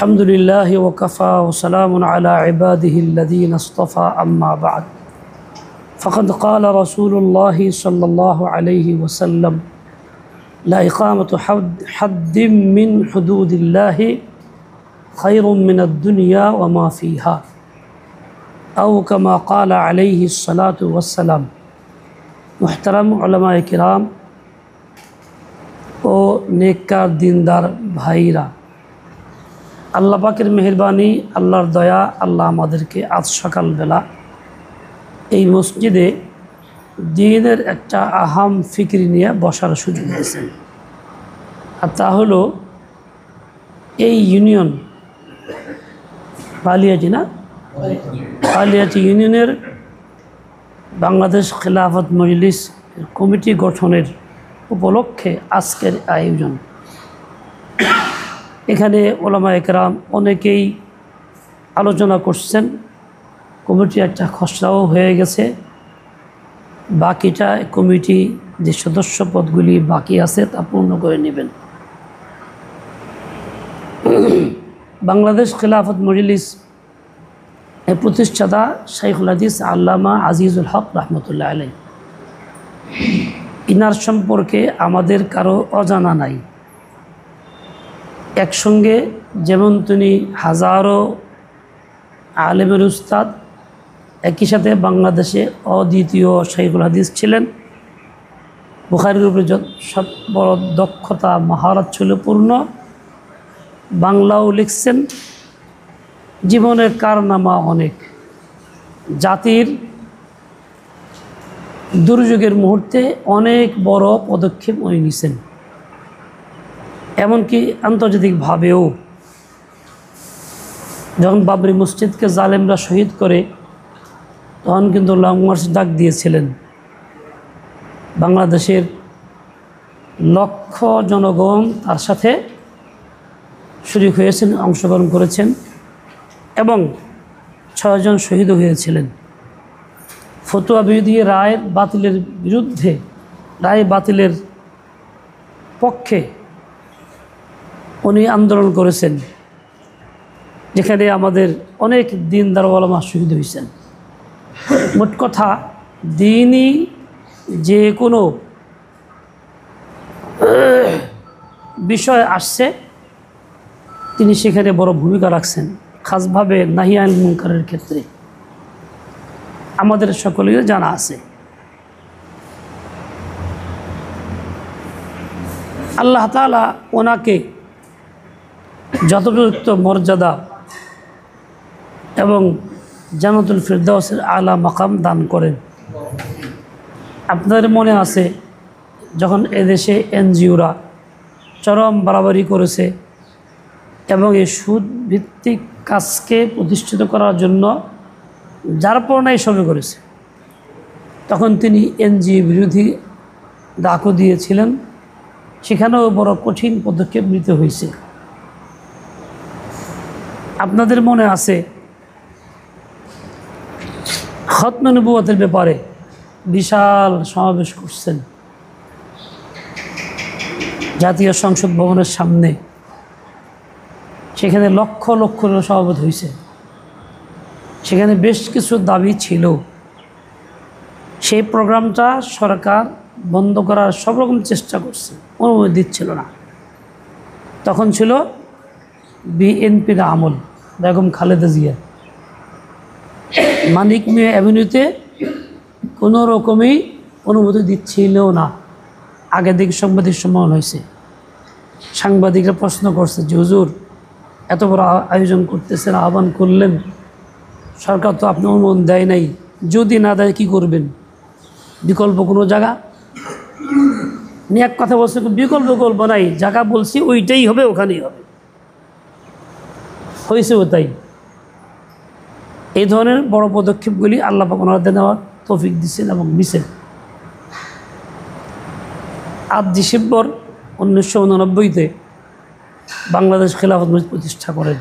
الحمد لله وكفى وسلام على عباده الذين اصطفى أما بعد فقد قال رسول الله صلى الله عليه وسلم لا إقامة حد من حدود الله خير من الدنيا وما فيها أو كما قال عليه الصلاة والسلام محترم علماء کرام ও নেককার দিনদার ভাইরা, আল্লাহ পাকের মেহেরবানি, আল্লাহর দয়া, আল্লাহ আমাদেরকে আজ সকালবেলা এই মসজিদে দিনের একটা আহাম ফিকির নিয়ে বসার সুযোগ দিয়েছেন। আর তা হলো এই ইউনিয়ন বালিয়াটি ইউনিয়নের বাংলাদেশ খিলাফত মজলিস কমিটি গঠনের উপলক্ষে আজকের আয়োজন। এখানে ওলামায়ে কেরাম অনেকেই আলোচনা করছেন, কমিটি একটা খসড়াও হয়ে গেছে, বাকিটা কমিটি যে সদস্য পদগুলি বাকি আছে তা পূর্ণ করে নেবেন। বাংলাদেশ খিলাফত মজলিস এর প্রতিষ্ঠাতা শাইখুল হাদিস আল্লামা আজিজুল হক রহমতুল্লাহ আলাইহি, ইনার সম্পর্কে আমাদের কারো অজানা নাই। একসঙ্গে যেমন তিনি হাজারো আলেমের উস্তাদ, একই সাথে বাংলাদেশে অদ্বিতীয় শাইখুল হাদিস ছিলেন। বুখারীর উপরে সব বড় দক্ষতা মহারত ছিল পূর্ণ, বাংলাও লিখছেন। জীবনের কারনামা অনেক, জাতির দুর্যোগের মুহূর্তে অনেক বড় পদক্ষেপ উনি নিয়েছেন। এমনকি আন্তর্জাতিকভাবেও যখন বাবরি মসজিদকে জালেমরা শহীদ করে তখন কিন্তু লং মার্চ ডাক দিয়েছিলেন। বাংলাদেশের লক্ষ জনগণ তার সাথে শরীক হয়েছেন, অংশগ্রহণ করেছেন এবং 6 জন শহীদও হয়েছিলেন। ফতোয়া বিরোধী রায় বাতিলের বিরুদ্ধে, রায় বাতিলের পক্ষে উনি আন্দোলন করেছেন, যেখানে আমাদের অনেক দিনদার ওলামা শহীদ হয়েছেন। মোট কথা, দিনই যে কোনো বিষয় আসছে তিনি সেখানে বড় ভূমিকা রাখছেন, খাসভাবে নাহি আনিল মুনকারের ক্ষেত্রে আমাদের সকলেরই জানা আছে। আল্লাহ তাআলা ওনাকে যথোপযুক্ত মর্যাদা এবং জান্নাতুল ফিরদাউসের আলা মাকাম দান করেন। আপনাদের মনে আছে যখন এদেশে এনজিওরা চরম বাড়াবাড়ি করেছে এবং এই সুদ ভিত্তিক কাজকে প্রতিষ্ঠিত করার জন্য যার পরনাই সবে করেছে, তখন তিনি এনজিও বিরোধী ডাকও দিয়েছিলেন। সেখানেও বড় কঠিন পদক্ষেপ নিতে হয়েছে। আপনাদের মনে আছে খতমে নবুয়তের ব্যাপারে বিশাল সমাবেশ করছেন জাতীয় সংসদ ভবনের সামনে। সেখানে লক্ষ লক্ষ সমাবেশ হয়েছে। সেখানে বেশ কিছু দাবি ছিল। সেই প্রোগ্রামটা সরকার বন্ধ করার সব রকম চেষ্টা করছে, অনুমতি দিচ্ছিল না। তখন ছিল বিএনপির আমল, বেগম খালেদা জিয়া। মানিক মিয়া অ্যাভিনিউতে কোনো রকমই অনুমতি দিচ্ছিল না। আগের দিকে সাংবাদিক সম্মেলন হয়েছে, সাংবাদিকরা প্রশ্ন করছে যে হুজুর এত বড় আয়োজন করতেছেন, আহ্বান করলেন, সরকার তো আপনি অনুমোদন দেয় নাই, যদি না দেয় কী করবেন, বিকল্প কোনো জায়গা নিয়ে এক কথা বলছে, বিকল্প নাই, জায়গা বলছি ওইটাই হবে, ওখানেই হবে। হয়েছেও তাই। এই ধরনের বড় পদক্ষেপগুলি আল্লাহ পাক ওনাদের নেওয়ার তৌফিক দিচ্ছেন এবং নিছেন। 8 ডিসেম্বর 1989-তে বাংলাদেশ খিলাফত মজলিস প্রতিষ্ঠা করেন।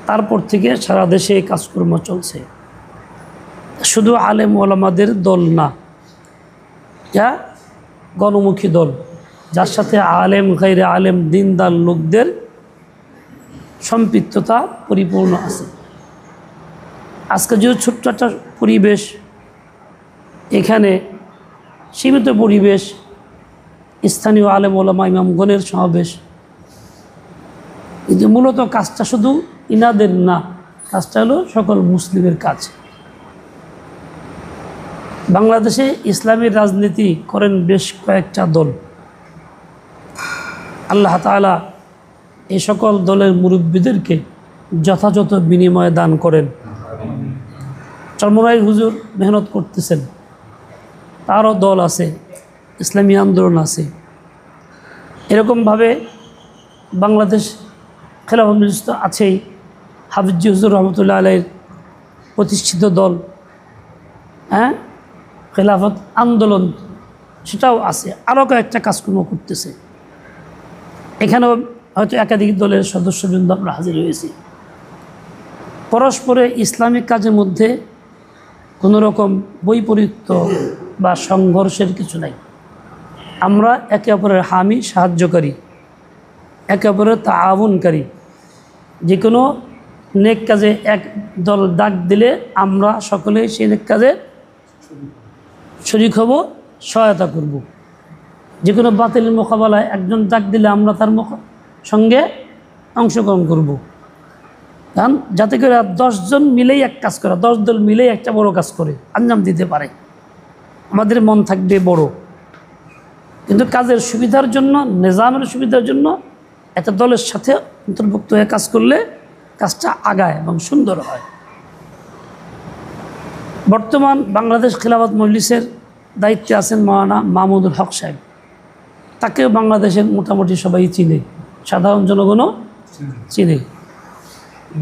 তারপর থেকে সারা দেশে এই কাজকর্ম চলছে। শুধু আলেম ওলামাদের দল না, যা গণমুখী দল, যার সাথে আলেম গায়রে আলেম দিনদার লোকদের সম্পৃক্ততা পরিপূর্ণ আছে। আজকে যে ছোট্ট একটা পরিবেশ, এখানে সীমিত পরিবেশ, স্থানীয় আলেম ওলামা ইমামগণের সমাবেশ, কিন্তু মূলত কাজটা শুধু ইনাদের না, কাজটা হলো সকল মুসলিমের কাজ। বাংলাদেশে ইসলামী রাজনীতি করেন বেশ কয়েকটা দল। আল্লাহ তাআলা এই সকল দলের মুরব্বীদেরকে যথাযথ বিনিময় দান করেন। চরমনাই হুজুর মেহনত করতেছেন, তারও দল আছে, ইসলামী আন্দোলন আছে। এরকমভাবে বাংলাদেশ খেলাফত মজলিস তো আছেই, হাফিজ হুজুর রহমতুল্লাহ আলাইহির প্রতিষ্ঠিত দল, হ্যাঁ, খেলাফত আন্দোলন, সেটাও আছে, আরও কয়েকটা কাজকর্ম করতেছে। এখানেও হয়তো একাধিক দলের সদস্যবৃন্দ আমরা হাজির হয়েছি। পরস্পরে ইসলামিক কাজের মধ্যে কোনো রকম বৈপরীত্য বা সংঘর্ষের কিছু নাই। আমরা একে অপরের হামি, সাহায্যকারী, একে অপরের তাআউনকারী। যে কোনো নেক কাজে এক দল ডাক দিলে আমরা সকলেই সেই নেক কাজে শরীক হব, সহায়তা করব। যে কোনো বাতিলের মোকাবেলায় একজন ডাক দিলে আমরা তার সঙ্গে অংশগ্রহণ করব। কারণ যাতে করে 10 জন মিলেই এক কাজ করে, 10 দল মিলেই একটা বড় কাজ করে আঞ্জাম দিতে পারে, আমাদের মন থাকবে বড়। কিন্তু কাজের সুবিধার জন্য, নিজামের সুবিধার জন্য একটা দলের সাথে অন্তর্ভুক্ত হয়ে কাজ করলে কাজটা আগায় এবং সুন্দর হয়। বর্তমান বাংলাদেশ খেলাফত মজলিসের দায়িত্বে আছেন মাওলানা মাহমুদুল হক সাহেব। তাকেও বাংলাদেশের মোটামুটি সবাই চিনে, সাধারণ জনগণও চিনে।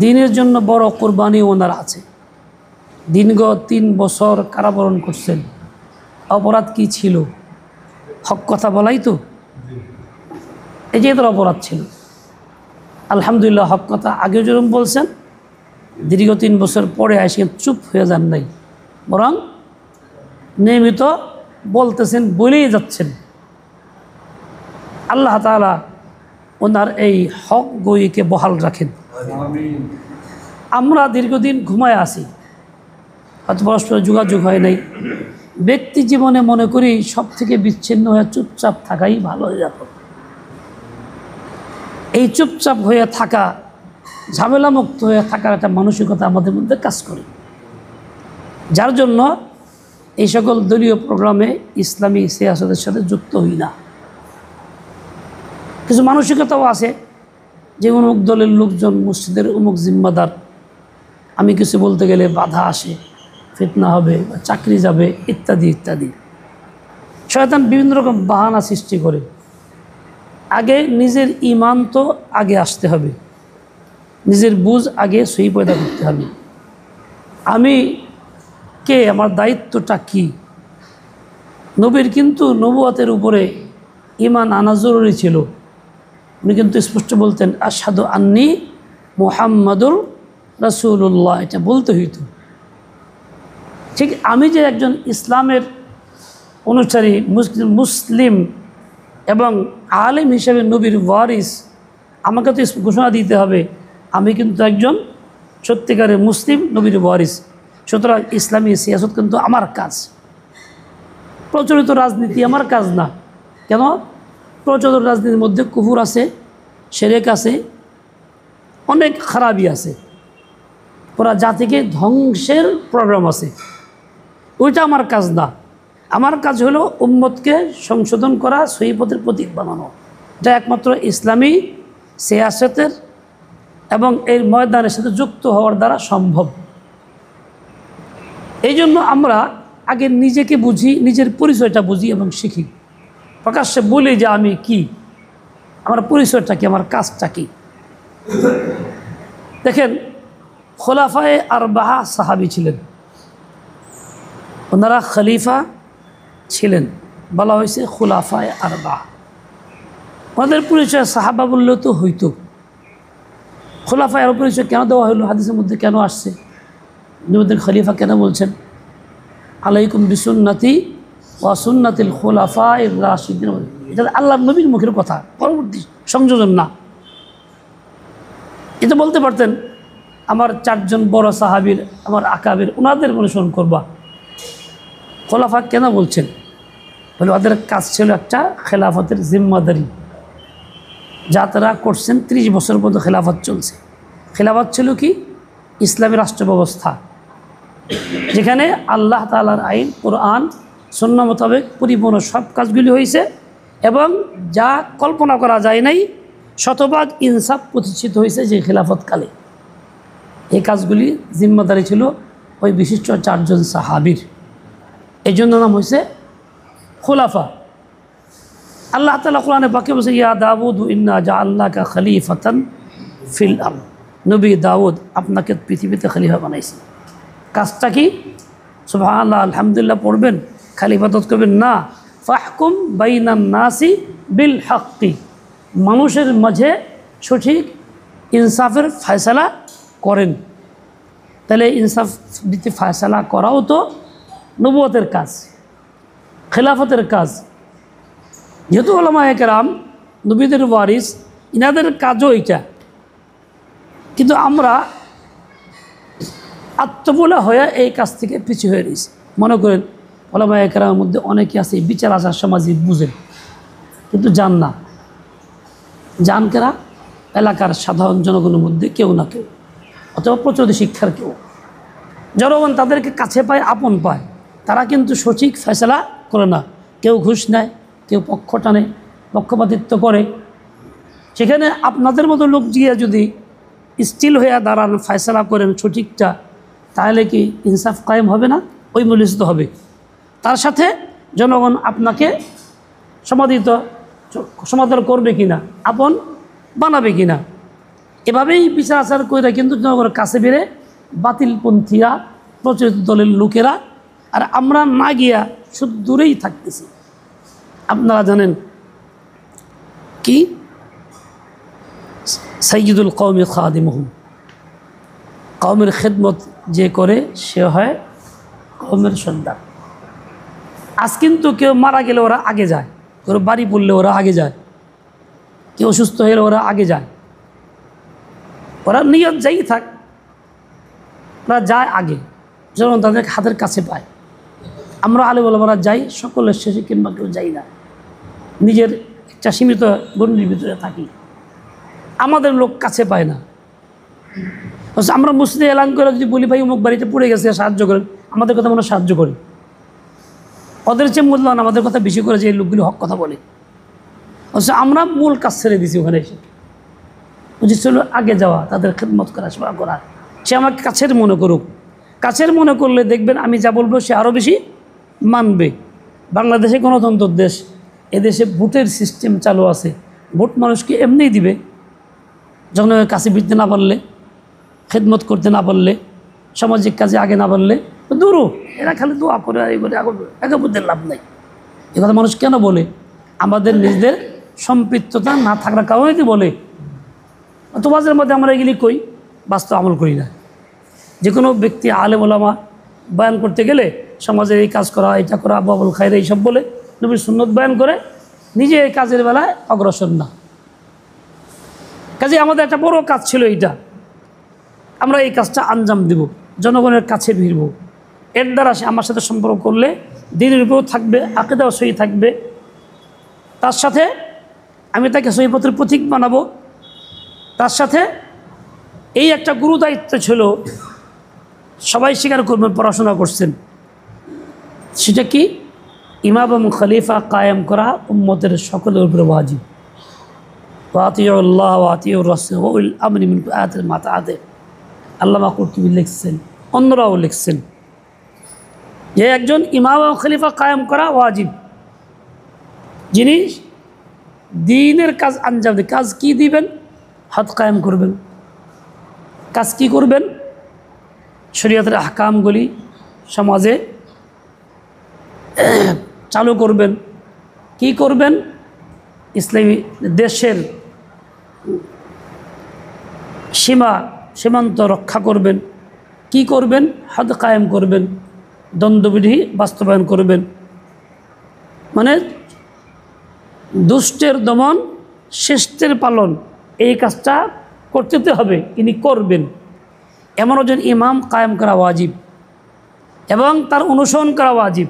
দিনের জন্য বড় কোরবানি ওনার আছে। দীর্ঘ 3 বছর কারাবরণ করছেন। অপরাধ কি ছিল? হক কথা বলাই তো, এই যে এদের অপরাধ ছিল। আলহামদুলিল্লাহ, হক কথা আগেও যেরকম বলছেন, দীর্ঘ 3 বছর পরে এসে চুপ হয়ে যান নাই, বরং নিয়মিত বলতেছেন, বলেই যাচ্ছেন। আল্লাহ তাআলা ওনার এই হক গইকে বহাল রাখেন। আমরা দীর্ঘদিন ঘুমায় আছি, হয়তো পরস্পর যোগাযোগ হয় নাই। ব্যক্তি জীবনে মনে করি সব থেকে বিচ্ছিন্ন হয়ে চুপচাপ থাকাই ভালো হয়ে যাবে। এই চুপচাপ হয়ে থাকা, ঝামেলামুক্ত হয়ে থাকার একটা মানসিকতা আমাদের মধ্যে কাজ করে, যার জন্য এই সকল দলীয় প্রোগ্রামে ইসলামী সিয়াসতের সাথে যুক্ত হই না। কিছু মানসিকতাও আছে যে অমুক দলের লোকজন মসজিদের অমুক জিম্মাদার, আমি কিছু বলতে গেলে বাধা আসে, ফিতনা হবে বা চাকরি যাবে ইত্যাদি ইত্যাদি। শয়তান বিভিন্ন রকম বাহানা সৃষ্টি করে। আগে নিজের ঈমান তো আগে আসতে হবে, নিজের বুঝ আগে সহি পয়দা করতে হবে। আমি কে, আমার দায়িত্বটা কি? নবীর কিন্তু নবুয়তের উপরে ঈমান আনা জরুরি ছিল। উনি কিন্তু স্পষ্ট বলতেন, আশহাদু আন্নী মুহাম্মাদুর রাসূলুল্লাহ, এটা বলতে হইতো। ঠিক আমি যে একজন ইসলামের অনুসারী মুসলিম এবং আলেম হিসেবে নবীর ওয়ারিস, আমাকে তো ঘোষণা দিতে হবে আমি কিন্তু একজন সত্যিকারের মুসলিম, নবীর ওয়ারিস। সুতরাং ইসলামী সিয়াসত কিন্তু আমার কাজ, প্রচলিত রাজনীতি আমার কাজ না। কেন? প্রচলিত রাজনীতির মধ্যে কুফর আছে, শিরক আছে, অনেক খারাপই আছে, পুরা জাতিকে ধ্বংসের প্রোগ্রাম আছে। ওইটা আমার কাজ না। আমার কাজ হলো উম্মতকে সংশোধন করা, সহি পথের প্রতীক বানানো। এটা একমাত্র ইসলামী সিয়াসতের এবং এর ময়দানের সাথে যুক্ত হওয়ার দ্বারা সম্ভব। এই জন্য আমরা আগে নিজেকে বুঝি, নিজের পরিচয়টা বুঝি এবং শিখি। প্রকাশ্যে বলি যে আমি কি, আমার পরিচয়টা কি, আমার কাজটা কি। দেখেন, খোলাফায়ে আরবাহা সাহাবী ছিলেন, ওনারা খলিফা ছিলেন, বলা হয়েছে খোলাফায়ে আরবাহা। ওনাদের পরিচয় সাহাবা বললেও তো হইতো। খোলাফায়ে আর পরিচয় কেন দেওয়া হলো? হাদিসের মধ্যে কেন আসছে? নবীদের খলিফা কেন বলছেন? আলাইকুম বিসুন্নতি ওয়া সুন্নাতিল খুলাফায়ে রাশিদিন। এটা আল্লাহর নবীর মুখের কথা, পরবর্তী সংযোজন না। এটা বলতে পারতেন আমার 4 জন বড় সাহাবীর, আমার আকাবির, ওনাদের অনুসরণ করবা। খোলাফা কেন বলছেন? বলে ওদের কাজ ছিল একটা খেলাফতের জিম্মাদারি, যা তারা করছেন। 30 বছর পর্যন্ত খেলাফত চলছে। খেলাফত ছিল কি? ইসলামী রাষ্ট্র ব্যবস্থা, যেখানে আল্লাহ তাআলার আইন, কোরআন, সুন্নাহ মোতাবেক পরিপূর্ণ সব কাজগুলি হয়েছে, এবং যা কল্পনা করা যায় নাই শতভাগ ইনসাফ প্রতিষ্ঠিত হয়েছে যে খেলাফতকালে। এই কাজগুলি জিম্মাদারি ছিল ওই বিশিষ্ট 4 জন সাহাবীর। এই জন্য নাম হয়েছে খোলাফা। আল্লাহ তাআলা কোরআনে পাকে বলছে, ইয়া দাউদ ইন্না জাআলনাকা খলিফাতান ফিল আরদ। নবী দাউদ, আপনাকে পৃথিবীতে খলিফা বানাইছি। কাজটা কি? সুবহানাল্লাহ, আলহামদুলিল্লাহ পড়বেন, খালি ইবাদত করবেন না। ফাহকুম বাইনান নাসি বিল হাক্কি, মানুষের মাঝে সঠিক ইনসাফের ফয়সালা করেন। তাহলে ইনসাফ দিতে ফয়সালা করাও তো নবুয়তের কাজ, খেলাফতের কাজ। যেহেতু উলামায়ে কেরাম নবীদের ওয়ারিস, ইনাদের কাজও এইটা। কিন্তু আমরা আত্মবোলা হয়ে এই কাজ থেকে পিছিয়ে হয়ে রয়েছি। মনে করেন উলামায়ে কেরামের মধ্যে অনেকে আছে বিচার আচার সমাজে বুঝেন, কিন্তু জান না। জান কেরা? এলাকার সাধারণ জনগণের মধ্যে কেউ না কেউ, অথবা প্রচলিত শিক্ষার কেউ। জনগণ তাদেরকে কাছে পায়, আপন পায়, তারা কিন্তু সঠিক ফয়সালা করে না। কেউ ঘুষ নেয়, কেউ পক্ষ টানে, পক্ষপাতিত্ব করে। সেখানে আপনাদের মতো লোক গিয়ে যদি স্টিল হয়ে দাঁড়ান, ফয়সালা করেন সঠিকটা, তাহলে কি ইনসাফ কায়েম হবে না? ওই মূল্যিত হবে। তার সাথে জনগণ আপনাকে সমাদর করবে কিনা, আপন বানাবে কিনা, এভাবেই বিচার আচার করে কিন্তু জনগণের কাছে বেড়ে বাতিলপন্থীরা, প্রচলিত দলের লোকেরা, আর আমরা না গিয়া শুধু দূরেই থাকতেছি। আপনারা জানেন কি সাইয়্যিদুল কওমি খাদিমুহুম, কওমের খেদমত যে করে সে হয় কওমের সর্দার। আজ কিন্তু কেউ মারা গেলে ওরা আগে যায়, কেউ বাড়ি পড়লে ওরা আগে যায়, কেউ অসুস্থ হলে ওরা আগে যায়। ওরা নিয়ত যাই থাক, ওরা যায় আগে, যেমন তাদের হাতের কাছে পায়। আমরা আলেম ওলামারা যাই সকলের শেষে, কিংবা কেউ যাই না, নিজের একটা সীমিত গণ্ডির ভিতরে থাকি, আমাদের লোক কাছে পায় না। আমরা মুসলিম এলান করে যদি বলি ভাই অমুক বাড়িতে পড়ে গেছে সাহায্য করেন, আমাদের কথা মনে সাহায্য করি। ওদের চেয়ে মূল্যায়ন আমাদের কথা বেশি করে যে এই লোকগুলি হক কথা বলে। অথচ আমরা মূল কাজ ছেড়ে দিছি ওখানে এসে। বুঝেছিল আগে যাওয়া, তাদের খেদমত করা, সেবা করা। সে আমাকে কাছের মনে করুক, কাছের মনে করলে দেখবেন আমি যা বলবো সে আরও বেশি মানবে। বাংলাদেশে গণতন্ত্রের দেশ, এদেশে ভোটের সিস্টেম চালু আছে। ভোট মানুষকে এমনিই দিবে, জনগণের কাছে বিরতে না পারলে, খেদমত করতে না পারলে, সামাজিক কাজে আগে না পারলে দূরও। এরা খালি দোয়া করে এই করে একে বুঝতে লাভ নাই। এ কথা মানুষ কেন বলে? আমাদের নিজেদের সম্পৃক্ততা না থাকার কারণেই বলে। তোমাদের মধ্যে আমরা এগুলি কই, বাস্তব আমল করি না। যে কোনো ব্যক্তি আলেম ওলামা বয়ান করতে গেলে সমাজের এই কাজ করা, এটা করা, বাবুল খায়রা এইসব বলে নবীর সুন্নত বয়ান করে, নিজে এই কাজের বেলায় অগ্রসর না। কাজে আমাদের একটা বড় কাজ ছিল এইটা। আমরা এই কাজটা আঞ্জাম দেব, জনগণের কাছে ভিড়ব। এর দ্বারা সে আমার সাথে সম্পর্ক করলে দিনের উপরেও থাকবে, আকীদাও সহি থাকবে। তার সাথে আমি তাকে সহি পথের পথিক বানাবো। তার সাথে এই একটা গুরু দায়িত্ব ছিল, সবাই স্বীকার করবেন পড়াশোনা করছেন, সেটা কি? ইমাম এবং খলিফা কায়েম করা উম্মতের সকলের উপরে ওয়াজিব। ওয়াতিউল্লাহ ওয়াতিউর রাসূল ওয়া উলিল আমরি মিনকুম আয়াতের মাথাতে আল্লামা কুরতুবী লিখছেন, অন্যরাও লিখছেন যে একজন ইমাম এবং খলিফা কায়েম করা ওয়াজিব, যিনি দ্বীনের কাজ আঞ্জাম দেন। কাজ কি দিবেন? হদ কায়েম করবেন। কাজ কি করবেন? শরীয়তের আহকামগুলি সমাজে চালু করবেন। কি করবেন? ইসলামী দেশের সীমান্ত রক্ষা করবেন। কি করবেন? হদ কায়েম করবেন, দ্বন্দ্ববিধি বাস্তবায়ন করবেন। মানে দুষ্টের দমন, শিষ্টের পালন, এই কাজটা করতে তো হবে, ইনি করবেন, এমন একজন ইমাম কায়েম করা ওয়াজিব এবং তার অনুসরণ করা ওয়াজিব।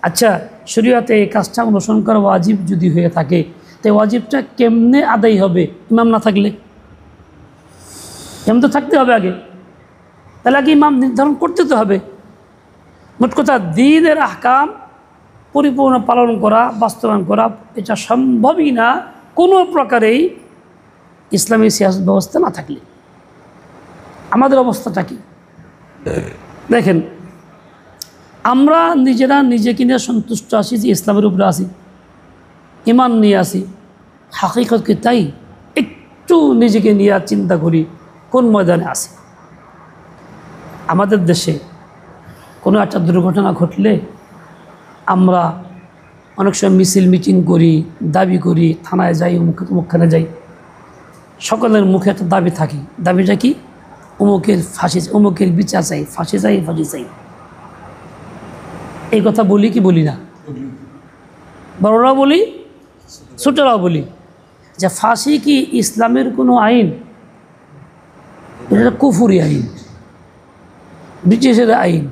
আচ্ছা, শরীয়তে এই কাজটা অনুসরণ করা ওয়াজিব যদি হয়ে থাকে, তো ওয়াজিবটা কেমনে আদায় হবে ইমাম না থাকলে? এমন তো থাকতে হবে আগে, তাহলে আগে ইমাম নির্ধারণ করতে তো হবে। মোট কথা, দ্বীনের আহকাম পরিপূর্ণ পালন করা, বাস্তবায়ন করা এটা সম্ভবই না কোনো প্রকারেই ইসলামী সিয়াসত ব্যবস্থা না থাকলে। আমাদের অবস্থাটা কি দেখেন, আমরা নিজেরা নিজেকে নিয়ে সন্তুষ্ট আছি যে ইসলামের উপরে আছি, ইমান নিয়ে আসি, হাকিকত কি তাই? একটু নিজেকে নিয়ে চিন্তা করি কোন ময়দানে আছি। আমাদের দেশে কোনো একটা দুর্ঘটনা ঘটলে আমরা অনেক সময় মিছিল মিটিং করি, দাবি করি, থানায় যাই, অমুকখানে যাই, সকলের মুখে একটা দাবি থাকে। দাবিটা কি? অমুকের ফাঁসি, অমুকের বিচার চাই, ফাঁসি চাই, ফাঁসি চাই। এই কথা বলি কি বলি না? বড়রাও বলি, ছোটরাও বলি যে ফাঁসি কি ইসলামের কোনো আইন? এটা কুফরি আইন, ব্রিটিশের আইন।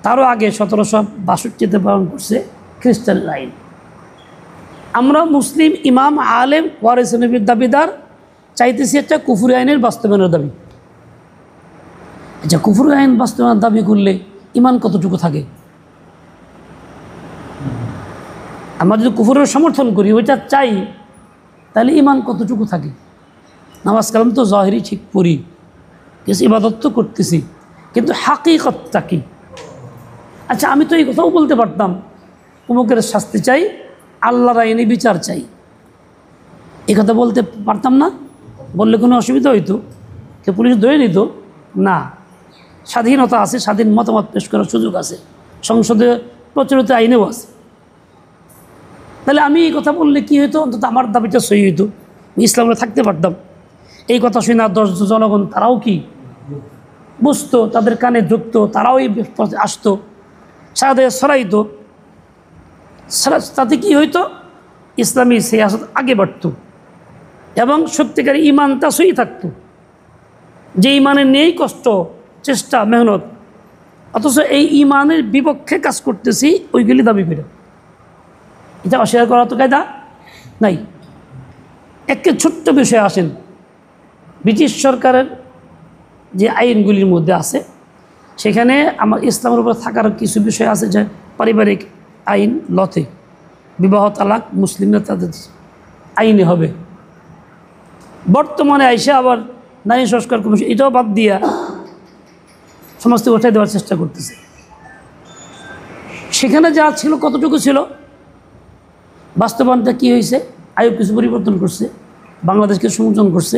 তারও আগে 1762-তে পালন করছে খ্রিস্টানের আইন। আমরা মুসলিম ইমাম আলেম ওয়ারিসে নবীর দাবিদার চাইতেছি একটা কুফরি আইনের বাস্তবায়নের দাবি। আচ্ছা, কুফরি আইন বাস্তবায়নের দাবি করলে ইমান কতটুকু থাকে? আমরা যদি কুফরের সমর্থন করি, ওইটা চাই, তাহলে ইমান কতটুকু থাকে? নামাজ কালাম তো জাহিরি ঠিক পড়ি, কিছু ইবাদত তো করতেছি, কিন্তু হাকিকতটা কি? আচ্ছা, আমি তো এই কথাও বলতে পারতাম অমুকের শাস্তি চাই, আল্লাহর আইনে বিচার চাই, এই কথা বলতে পারতাম না? বললে কোনো অসুবিধা হইতো? কে পুলিশ ধরে নিত না? স্বাধীনতা আছে, স্বাধীন মতামত পেশ করার সুযোগ আছে, সংসদে প্রচলিত আইনেও আছে। তাহলে আমি এই কথা বললে কি হইতো? অন্তত আমার দাবিটা সহি হইতো, ইসলামে থাকতে পারতাম। এই কথা শুনে 10 জনগণ তারাও কি বুঝতো, তাদের কানে ঢুকতো, তারাও এই আসতো, সারা দেশে ছড়াইতো। তাতে কি হইতো? ইসলামী সিয়াসত আগে বাড়ত এবং সত্যিকার ইমানটা সহি থাকতো। যে ইমানের নেই কষ্ট, চেষ্টা, মেহনত, অথচ এই ইমানের বিপক্ষে কাজ করতেছি, ওইগুলি দাবি করে, এটা অস্বীকার করা তো কায়দা নাই। একটা ছোট্ট বিষয়ে আসেন, ব্রিটিশ সরকারের যে আইনগুলির মধ্যে আছে, সেখানে আমার ইসলামের উপর থাকার কিছু বিষয় আছে, যে পারিবারিক আইন, লতে বিবাহ, তালাক মুসলিমরা তাদের আইনে হবে। বর্তমানে আইসে আবার নারী সংস্কার কমিশন, এটাও বাদ দিয়া সমস্ত উঠাই দেওয়ার চেষ্টা করতেছে। সেখানে যা ছিল কতটুকু ছিল, বাস্তবায়নটা কী হয়েছে? আয়োগ কিছু পরিবর্তন করছে, বাংলাদেশকে সংযোজন করছে,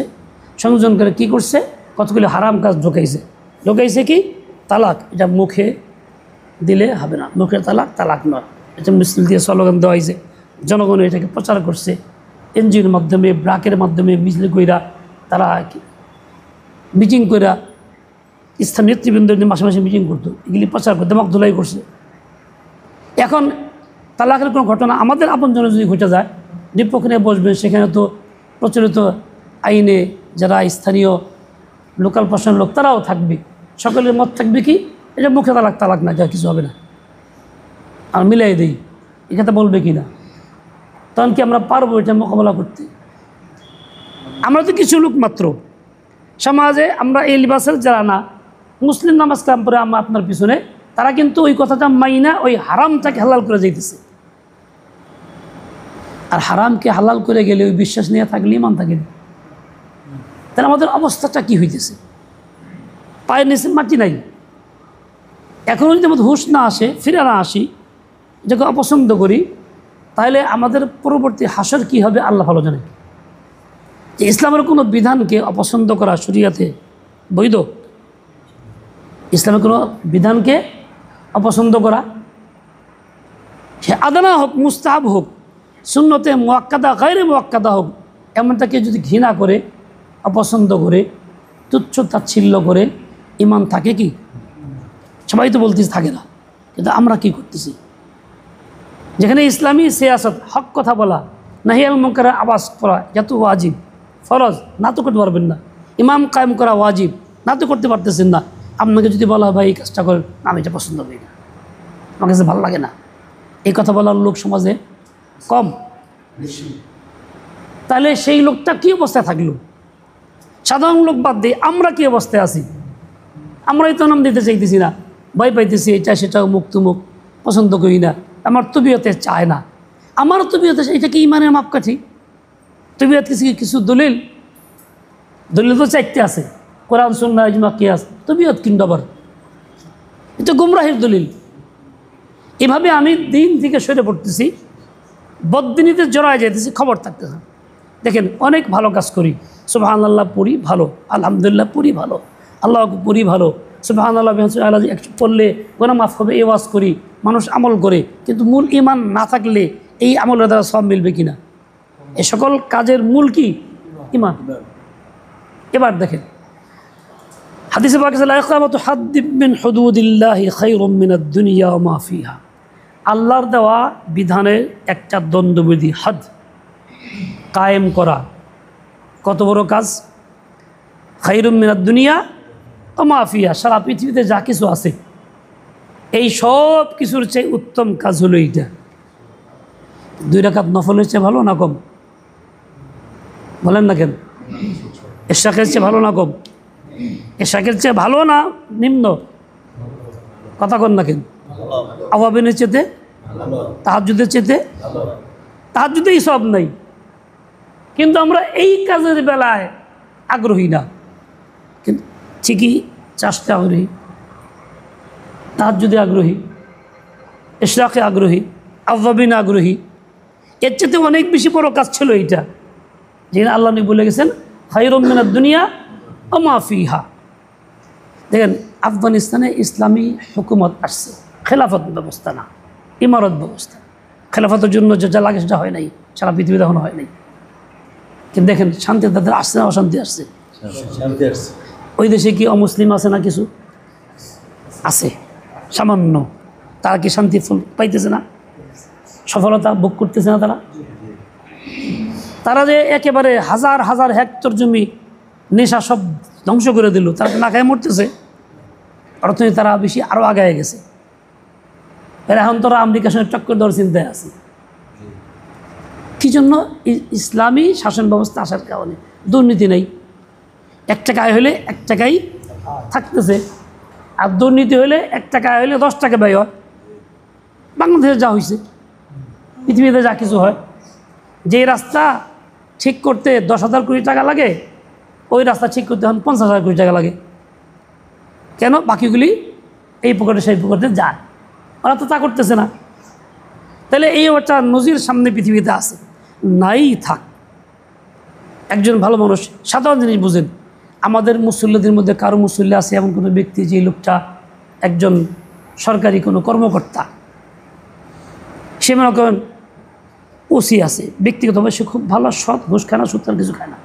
সংযোজন করে কী করছে? কতগুলো হারাম কাজ ঢোকাইছে কি? তালাক, এটা মুখে দিলে হবে না, মুখের তালাক তালাক নয়, এটা মিছিল দিয়ে স্লোগান দেওয়া হয়েছে, জনগণ এটাকে প্রচার করছে, এনজিওর মাধ্যমে, ব্রাকের মাধ্যমে মিছিল কইরা, তারা মিটিং কইরা, স্থানীয় নেতৃবৃন্দ মাসে মাসে মিটিং করতো, এগুলি প্রচার করতে মকদুলাই করছে। এখন তালাকের কোনো ঘটনা আমাদের আপনজনে যদি ঘটে যায়, বিপক্ষে নিয়ে বসবে, সেখানে তো প্রচলিত আইনে যারা স্থানীয় লোকাল প্রশাসনের লোক তারাও থাকবে, সকলের মত থাকবে কি এটা মুখে তালাক তালাক না, যা কিছু হবে না, আর মিলাই দিই, এ কথা বলবে কি না? তখন কি আমরা পারবো এটা মোকাবেলা করতে? আমরা তো কিছু লোক মাত্র সমাজে, আমরা এই লিবাসের যারা না মুসলিম নামাজ কালাম পরে আমরা আপনার পিছনে, তারা কিন্তু ওই কথাটা মাইনা ওই হারামটাকে হালাল করে যাইতেছে। আর হারামকে হালাল করে গেলে ওই বিশ্বাস নিয়ে থাকলে ইমান থাকে না। তাহলে আমাদের অবস্থাটা কি হইতেছে? পায়ের নিচে মাটি নাই। এখনও যদি আমাদের হুঁশ না আসে, ফিরে না আসি, যাকে অপছন্দ করি, তাহলে আমাদের পরবর্তী হাসর কি হবে আল্লাহ ভালো জানে। যে ইসলামের কোনো বিধানকে অপছন্দ করা শরীয়তে বৈধ? ইসলামের কোনো বিধানকে অপছন্দ করা, সে আদানা হোক, মুস্তাহাব হোক, সুন্নতে মুআক্কাদা গায়রে মুআক্কাদা হোক, এমনটাকে যদি ঘৃণা করে, অপছন্দ করে, তুচ্ছ তাচ্ছিল্য করে ইমান থাকে কি? সবাই তো বলতেছে থাকে না, কিন্তু আমরা কি করতেছি? যেখানে ইসলামী সিয়াসত, হক কথা বলা, নাহিয়াল মুনকারের আওয়াজ করা যত ওয়াজিব, ফরজ, না তো করতে পারবেন না। ইমাম কায়েম করা ওয়াজিব, না তো করতে পারতেছেন না। আপনাকে যদি বলা হয় ভাই এই কাজটা করেন, আমি এটা পছন্দ করি না, আমার কাছে ভালো লাগে না, এই কথা বলার লোক সমাজে কম। তাহলে সেই লোকটা কী অবস্থায় থাকলো? সাধারণ লোক বাদ দিয়ে আমরা কী অবস্থায় আছি? আমরাই তো নাম দিতে চাইতেছি না, ভয় পাইতেছি, এটা সেটা মুখ তুমুক পছন্দ করি না, আমার তবিয়তে চায় না। আমার তবিয়তে এটা কি ইমানের মাপকাঠি? তবিয়ত কিছু দলিল তো চাইতে আছে, কোরআন সুন্নাহ ইজমা কিয়াস। তবিয়ত কিন্তু আবার এটা গুমরাহির দলিল। এভাবে আমি দিন থেকে সরে পড়তেছি, বদ্দিনীতে জড়ায় যেতেছি, খবর থাকতেছে। দেখেন অনেক ভালো কাজ করি, সুবহানাল্লাহ পড়ি ভালো, আলহামদুলিল্লাহ পড়ি ভালো, আল্লাহ পড়ি ভালো, সুবহানাল্লাহ আল্লাহ একটু পড়লে গোনা মাফ হবে, এই ওয়াজ করি, মানুষ আমল করে। কিন্তু মূল ইমান না থাকলে এই আমলের দ্বারা সব মিলবে কিনা? এ সকল কাজের মূল কি? ইমান। এবার দেখেন হাদিসে পাক আছে, লা ইকামাতু হাদ্দিন মিন হুদুদিল্লাহি খায়রুম মিনাদ দুনিয়া ওয়া মা ফিহা। আল্লাহর দেওয়া বিধানের একটা দ্বন্দ্ববিধি হদ কায়েম করা কত বড় কাজ? খায়রুম মিনাদ দুনিয়া ওয়া মা ফিহা, সারা পৃথিবীতে যা কিছু আছে এই সব কিছুর চেয়ে উত্তম কাজ হলো এইটা। 2 রাকাত নফলের চেয়ে ভালো না কম? বলেন না কেন? এশাকের চেয়ে ভালো না কম? এশাকের চেয়ে ভালো না নিম্ন? কথা কন না কেন? আওয়াবিনের চেতে, তাহাজ্জুদের চেতে, তাহাজ্জুদেই সব নাই, কিন্তু আমরা এই কাজের বেলায় আগ্রহী না। কিন্তু ঠিকই চাষতে আগ্রহী, তাহাজ্জুদে আগ্রহী, ইশরাকে আগ্রহী, আওয়াবিনে আগ্রহী। এর চেয়ে অনেক বেশি বড় কাজ ছিল এইটা, যেখানে আল্লাহ নবী বলে গেছেন খায়রুম মিনাদ দুনিয়া ওয়া মা ফিহা। দেখেন আফগানিস্তানে ইসলামী হুকুমত আসছে, খেলাফত ব্যবস্থা না, ইমারত ব্যবস্থা। খেলাফতের জন্য যা লাগে সেটা হয় নাই, সারা পৃথিবীতে এখনো হয় নাই। কিন্তু দেখেন শান্তি তাদের আসছে না অশান্তি আসছে? ওই দেশে কি অমুসলিম আছে না? কিছু আছে সামান্য, তারা কি শান্তি পাইতেছে না? সফলতা ভোগ করতেছে না? তারা যে একেবারে হাজার হাজার হেক্টর জমি নেশা সব ধ্বংস করে দিল, তারা না খায় মরতেছে। অর্থনীতি তারা বেশি আরও আগায় গেছে। এখন তারা আমেরিকার সঙ্গে টক্কর দেওয়ার চিন্তায় আছে। কী জন্য? ইসলামী শাসন ব্যবস্থা আসার কারণে দুর্নীতি নেই, 1 টাকা আয় হলে 1 টাকাই থাকতেছে। আর দুর্নীতি হলে 1 টাকা আয় হলে 10 টাকা ব্যয় হয়। বাংলাদেশে যা হয়েছে, পৃথিবীতে যা কিছু হয়, যে রাস্তা ঠিক করতে 10,000 কোটি টাকা লাগে, ওই রাস্তা ঠিক করতে এখন 50,000 কোটি টাকা লাগে। কেন? বাকিগুলি এই পকেটে সেই পকেটে যায়, ওরা তো তা করতেছে না। তাহলে এই একটা নজির সামনে পৃথিবীতে আছে, নাই থাক। একজন ভালো মানুষ সাধারণ জিনিস বুঝেন, আমাদের মুসল্লিদের মধ্যে কারো মুসল্লি আছে এমন কোনো ব্যক্তি যে লোকটা একজন সরকারি কোনো কর্মকর্তা, সে মনে করেন ওসি আছে, ব্যক্তিগতভাবে সে খুব ভালো, সৎ, ঘুষ খায় না, সুতার কিছু খায় না,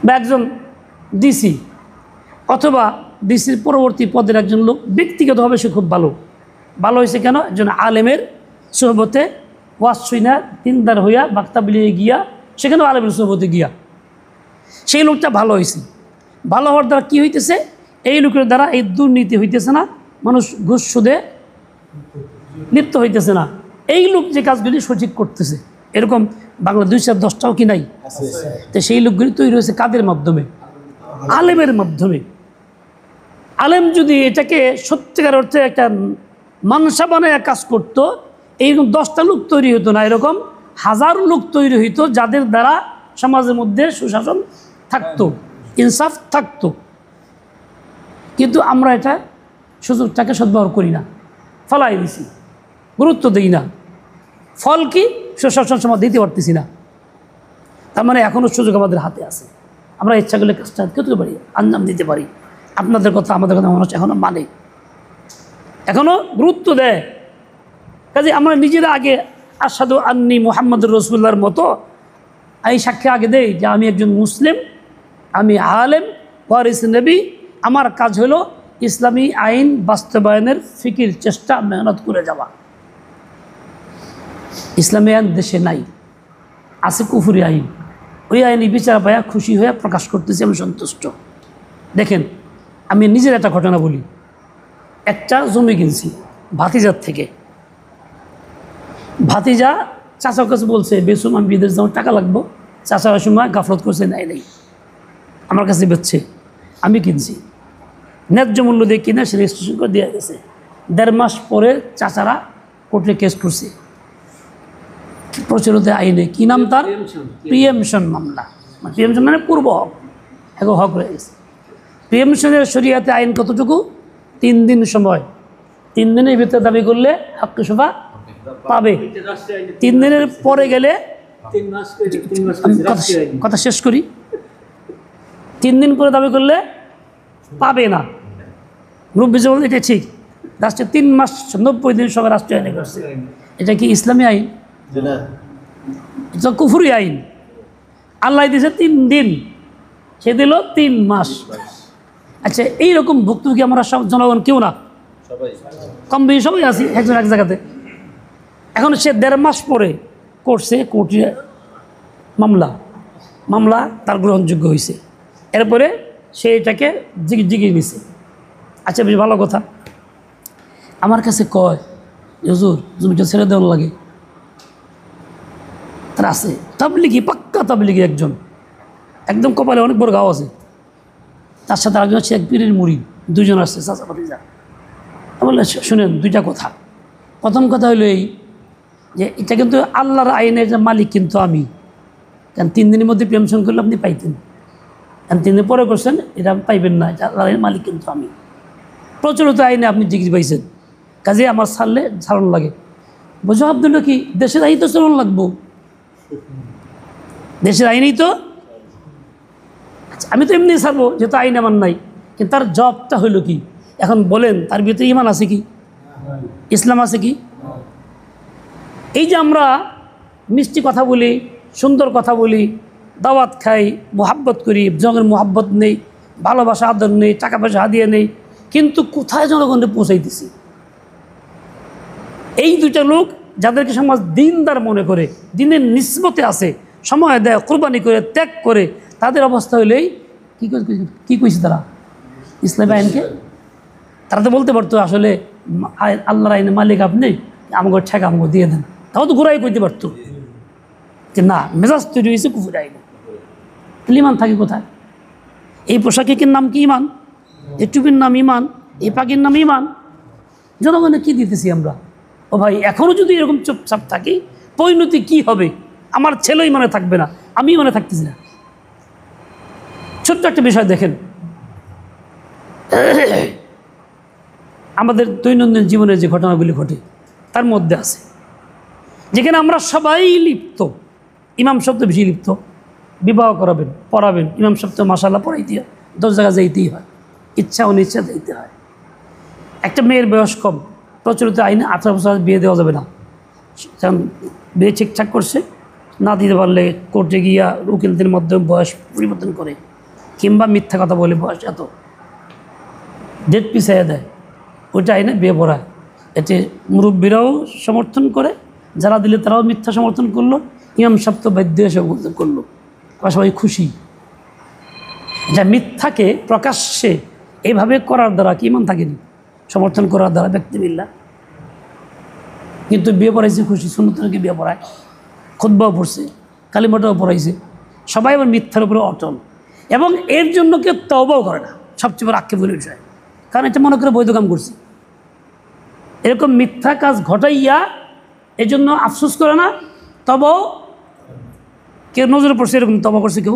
বা একজন ডিসি অথবা ডিসির পরবর্তী পদের একজন লোক, ব্যক্তিগতভাবে সে খুব ভালো। ভালো হয়েছে কেন? একজন আলেমের সোহবতে ওয়াজ শুইনা দিনদার হইয়া বাক্তা বিলিয়ে গিয়া, সেখানেও আলেমের সোহবতে গিয়া সেই লোকটা ভালো হয়েছে। ভালো হওয়ার দ্বারা কী হইতেছে? এই লোকের দ্বারা এই দুর্নীতি হইতেছে না, মানুষ ঘুষ সুদে লিপ্ত হইতেছে না। এই লোক যে কাজগুলি সঠিক করতেছে, এরকম বাংলা 210টাও কি নাই? তো সেই লোকগুলি তৈরি হয়েছে কাদের মাধ্যমে? আলেমের মাধ্যমে। আলেম যদি এটাকে সত্যিকার অর্থে একটা মানসা বানায় কাজ করতো, এইরকম 10টা লোক তৈরি হতো না, এরকম 1000 লোক তৈরি হইতো, যাদের দ্বারা সমাজের মধ্যে সুশাসন থাকতো, ইনসাফ থাকতো। কিন্তু আমরা এটা সুযোগটাকে সদ্ব্যবহার করি না, ফলাই দিছি, গুরুত্ব দিই না। ফল কি? সুশাসন সমাজ দিতে পারতেছি না। তার মানে এখনও সুযোগ আমাদের হাতে আছে, আমরা ইচ্ছা করলে কাজটা করতে পারি, আঞ্জাম দিতে পারি। আপনাদের কথা আমাদের কথা মানুষ এখনও মানে, এখনও গুরুত্ব দেয়। কাজে আমরা নিজেরা আগে আশহাদু আন্নী মুহাম্মাদুর রাসূলুল্লাহর মতো এই সাক্ষী আগে দেই যে আমি একজন মুসলিম, আমি আলেম, ওয়ারিস নবী। আমার কাজ হলো ইসলামী আইন বাস্তবায়নের ফিকির, চেষ্টা, মেহনত করে যাওয়া। ইসলামী আইন দেশে নাই, আছে কুফরি আইন। ওই আইনি বিচার পাইয়া খুশি হয়ে প্রকাশ করতেছি, আমি সন্তুষ্ট। দেখেন, আমি নিজের একটা ঘটনা বলি। একটা জমি কিনছি ভাতিজার থেকে। ভাতিজা চাচার কাছে বলছে বেসুম, আমি বিদেশ যাওয়ার টাকা লাগবো। চাচার সময় গাফলত করছে, নেই আমার কাছে বেচছে, আমি কিনছি। ন্যায্য মূল্য দিয়ে কিনে সে রেজিস্ট্রেশন করে দেওয়া গেছে। 1.5 মাস পরে চাচারা কোর্টে কেস করছে প্রচলিত আইনে। কি নাম তার? প্রিয়েমশন মামলা। প্রিয়েমশন মানে পূর্ব হক, এখন হক রয়ে গেছে। প্রিয়েমশনের শরিয়াতে আইন কতটুকু? 3 দিন সময়। 3 দিনের ভিতরে দাবি করলে হক শোভা পাবে। 3 দিনের পরে গেলে কথা শেষ করি। 3 দিন পরে দাবি করলে পাবে না। মুরব্বী বলতে এটা ঠিক। রাষ্ট্রে 3 মাস 90 দিন সময় রাষ্ট্রীয় আইনে করছে। এটা কি ইসলামী আইন? এটা কুফরি আইন। আল্লাহ দিয়েছে 3 দিন, সে দিল 3 মাস। আচ্ছা, এইরকম ভুক্তভোগী আমরা সব জনগণ কেউ না, কম বেশি সবাই আছি একজন এক জায়গাতে। এখন সে 1.5 মাস পরে করছে কোর্টে মামলা তার গ্রহণযোগ্য হয়েছে। এরপরে সে এটাকে জিগিয়ে নিছে। আচ্ছা, বেশ ভালো কথা। আমার কাছে কয়, হুজুর জমিটা ছেড়ে দেওয়ার লাগে। তার আছে তাবলিগি, পাক্কা তাবলিগি একজন, একদম কপালে অনেক বড় গাও আছে। তার সাথে আরেকজন হচ্ছে এক পীরের মুরিদ, 2 জন আসছে চাচা ভাতিজা। বললে শুনেন 2টা কথা। প্রথম কথা হলো এই যে এটা কিন্তু আল্লাহর আইনের যে মালিক কিন্তু আমি। কারণ 3 দিনের মধ্যে প্রেমশন করলে আপনি পাইতেন, কারণ 3 দিন পরে করছেন, এটা পাইবেন না। এটা আল্লাহর আইনের মালিক কিন্তু আমি। প্রচলিত আইনে আপনি ডিগ্রি পাইছেন, কাজে আমার ছাড়লে ছাড়ন লাগে। বোঝো আব্দুল্লাহ, কি দেশের আইন তো চলন লাগবো, দেশের আইনেই তো। আচ্ছা, আমি তো এমনি ছাড়বো, যেহেতু আইন আমার নাই। কিন্তু তার জবটা হইল কি? এখন বলেন, তার ভিতরে ইমান আছে কি? ইসলাম আছে কি? এই যে আমরা মিষ্টি কথা বলি, সুন্দর কথা বলি, দাওয়াত খাই, মোহাব্বত করি, জনের মোহাব্বত নেই, ভালোবাসা আদর নেই, টাকা পয়সা হাদিয়ে নেই, কিন্তু কোথায় জনগণকে পৌঁছাইতেছি? এই 2টা লোক যাদেরকে সমাজ দিনদার মনে করে, দিনের নিসবতে আছে, সময় দেয়, কোরবানি করে, ত্যাগ করে, তাদের অবস্থা হইলেই কী কইছে তারা? ইসলামী আইনকে তারা তো বলতে পারতো আসলে আল্লাহর আইনে মালিক আপনি, আমাকে ঠেকা আমাকে দিয়ে দেন। তাও তো ঘুরাই কইতে পারতো যে না, মেজাজ তৈরি হয়েছে কুফুর আইনে। তাহলে ইমান থাকে কোথায়? এই পোশাকের নাম কি ইমান? এই টুপির নাম ইমান? এই পাখির নাম ইমান? জনগণে কী দিতেছি আমরা? ও ভাই, এখনও যদি এরকম চুপচাপ থাকি, পরিণতি কি হবে? আমার ছেলেই মনে থাকবে না, আমি মনে থাকতেছি না। ছোট্ট একটা বিষয় দেখেন, আমাদের দৈনন্দিন জীবনের যে ঘটনাগুলি ঘটে তার মধ্যে আছে যেখানে আমরা সবাই লিপ্ত। ইমাম সাহেব তো বেশি লিপ্ত, বিবাহ করাবেন, পড়াবেন, ইমাম সাহেব তো মাশাআল্লাহ পড়াইতে হয়, 10 জায়গা যাইতেই হয়, ইচ্ছা অনিচ্ছা যাইতে হয়। একটা মেয়ের বয়স কম, প্রচলিত আইনে 18 বছর বিয়ে দেওয়া যাবে না। কারণ বিয়ে ঠিকঠাক করছে, না দিতে পারলে কোর্টে গিয়া উকিলদের মাধ্যমে বয়স পরিবর্তন করে, কিংবা মিথ্যা কথা বলে বয়স এত, ডেট পিছাইয়া দেয়, ওইটা আইনে বিয়ে পড়ায়। এতে মুরব্বীরাও সমর্থন করে, যারা দিলে তারাও মিথ্যা সমর্থন করলো, ইমাম সাহেব তো বাধ্য হয়ে সমর্থন করলো, আবার সবাই খুশি। যা মিথ্যাকে প্রকাশ্যে এইভাবে করার দ্বারা কি ইমান থাকেনি? সমর্থন করার দ্বারা ব্যক্তিবিল্লা। কিন্তু বিয়ে পড়াইছে খুশি, সুন্নতকে বিয়ে পড়ায়, খুতবাও পড়ছে, কালিমাটাও পড়াইছে, সবাই আবার মিথ্যার উপরে অটল। এবং এর জন্য কেউ তওবাও করে না, সবচেয়ে বড় আক্ষেপের বিষয়। কারণ এটা মনে করে বৈধ কাম করছে, এরকম মিথ্যা কাজ ঘটাইয়া এই জন্য আফসোস করে না, তবও কেউ নজরে পড়ছে এরকম তবা করছে কেউ?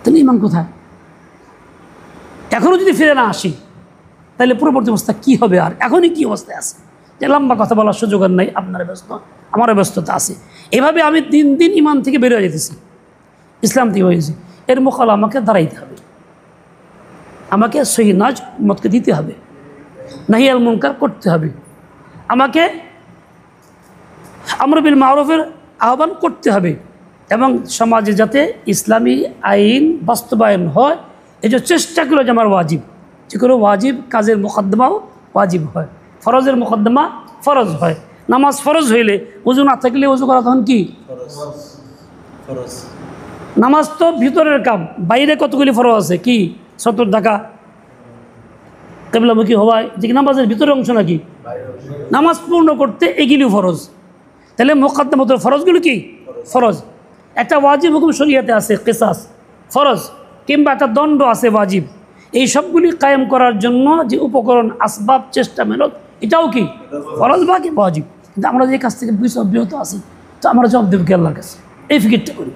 তাহলে ইমান কোথায়? এখনও যদি ফিরে না আসি তাহলে পূর্ববর্তী অবস্থা কী হবে? আর এখনই কী অবস্থায় আছে? যে লম্বা কথা বলার সুযোগ আর নাই, আপনারা ব্যস্ত, আমারও ব্যস্ততা আছে। এভাবে আমি দিন দিন ইমান থেকে বের হয়ে যেতেছি, ইসলাম থেকে হয়েছি। এর মোকাবিলা আমাকে দাঁড়াইতে হবে, আমাকে সহি নাজ মতকে দিতে হবে, নাহি আল মুনকার করতে হবে, আমাকে আমর বিল মারুফের আহ্বান করতে হবে, এবং সমাজে যাতে ইসলামী আইন বাস্তবায়ন হয় এই যে চেষ্টা করে যে আমার ওয়াজিব, যে কোনো ওয়াজিব কাজের মোকদ্দমাও ওয়াজিব হয়, ফরজের মোকদ্দমা ফরজ হয়। নামাজ ফরজ হইলে উজু না থাকলে উজু করা তখন কি? নামাজ তো ভিতরের কাম, বাইরে কতগুলি ফরজ আছে, কি সতর ঢাকা, কেবলামুখী হওয়ায়, যে কি নামাজের ভিতরের অংশ নাকি? নামাজ পূর্ণ করতে এগুলি ফরজ। তাহলে মুকাদ্দামাতুল ফরজগুলো কি? ফরজ। একটা ওয়াজিব হুকুম শরীয়তে আছে, কিসাস ফরজ, কিংবা একটা দণ্ড আছে ওয়াজিব। এই সবগুলি কায়েম করার জন্য যে উপকরণ, আসবাব, চেষ্টা মেহনত, এটাও কি ফরজ বা কি ওয়াজিব। কিন্তু আমরা যে কাছ থেকে বিরত আছি, তো আমরা জবাব দেব কি আল্লাহর কাছে? এই ফিকিরটা করি।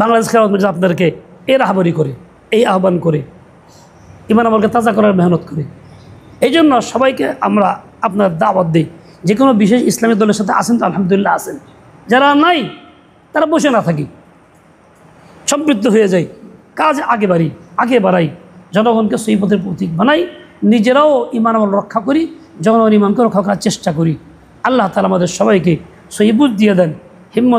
বাংলাদেশ খেলাধ আপনাদেরকে এই রাহাবারি করে, এই আহ্বান করে, ইমান আমলকে তাজা করার মেহনত করে। এই জন্য সবাইকে আমরা আপনার দাওয়াত দিই, যে কোনো বিশেষ ইসলামী দলের সাথে আছেন তো আলহামদুলিল্লাহ আছেন, যারা নাই তারা বসে না থাকি, সম্পৃক্ত হয়ে যাই, কাজ আগে বাড়াই, জনগণকে সহি পথের প্রতীক বানাই, নিজেরাও ইমান আমল রক্ষা করি, জনগণ ইমানকে রক্ষা করার চেষ্টা করি। আল্লাহ তাআলা আমাদের সবাইকে সহি বুঝ দিয়ে দেন, হিম্মত